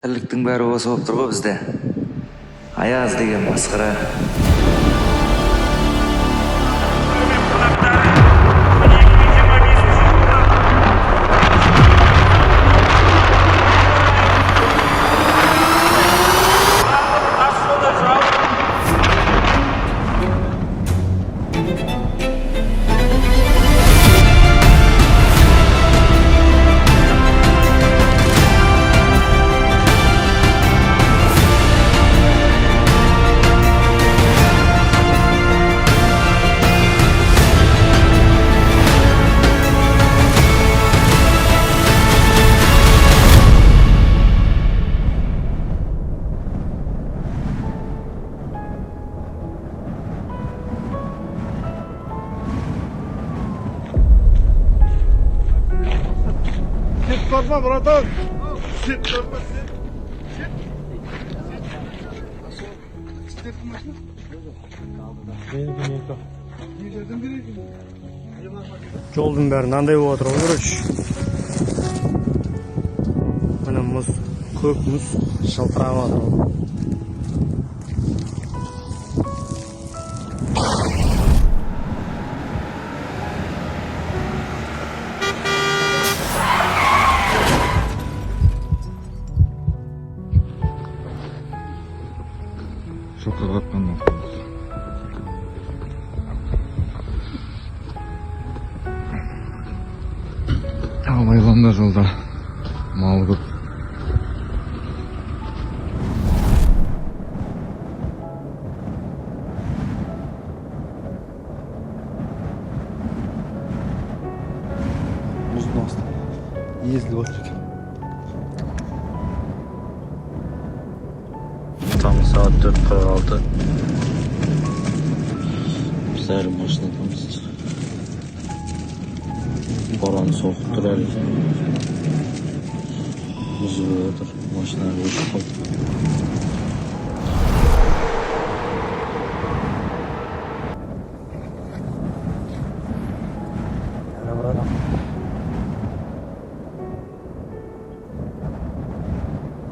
Тірліктің бәрі осы болып тұр ғой бізде. Аяз деген масқара. Korkma bratан. Sit korkma sit. Жолдың бәрі мынандай болып отыр ғой, короче. Мына мұз, көк мұз шылтырап отыр ғой. Жылқыға атқан абайланда жолда мал көп. Мұздың асты езіліп отыр екен. Tam saat 4:46. Bizler maşinadamız. Boran soğuk durar. Muzu otur. Maşinaya koşup kaldı.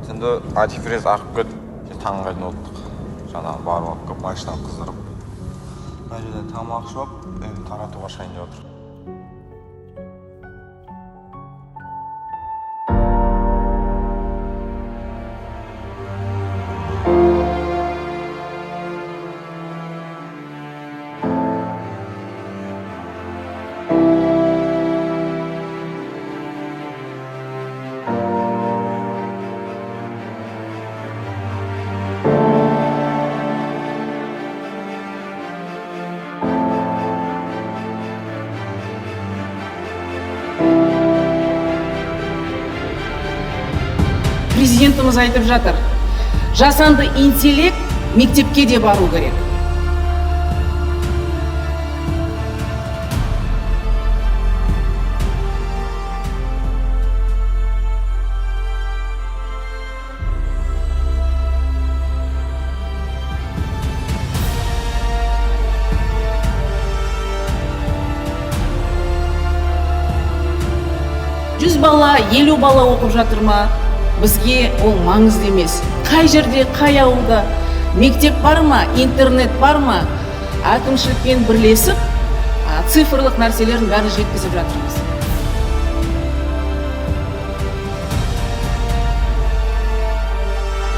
Şimdi антифриз ағып кетіп, таңға дейін отырдық. Жаңағы барып алып келіп машинаны қыздырып. Мына жерде тамақ ішіп, енді таратуға шайын деп отыр. Президентimiz айтып жатыр. Жасанды интеллект мектепке де бару керек. Жүз бала, 50 бала оқып жатыр ма? Бізге ол маңызды емес. Қай жерде, қай ауылда мектеп бар ма, интернет бар ма, әкімшілікпен бірлесіп, цифрлық нәрселерін бәрін жеткізіп жатырмыз.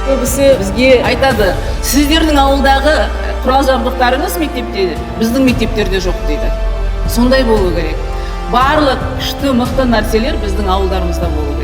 Көбісі бізге айтады, сіздердің ауылдағы құрал жабдықтарыңыз мектепте, біздің мектептерде жоқ дейді. Сондай болу керек. Барлық күшті, мықты нәрселер біздің ауылдарымызда болу керек.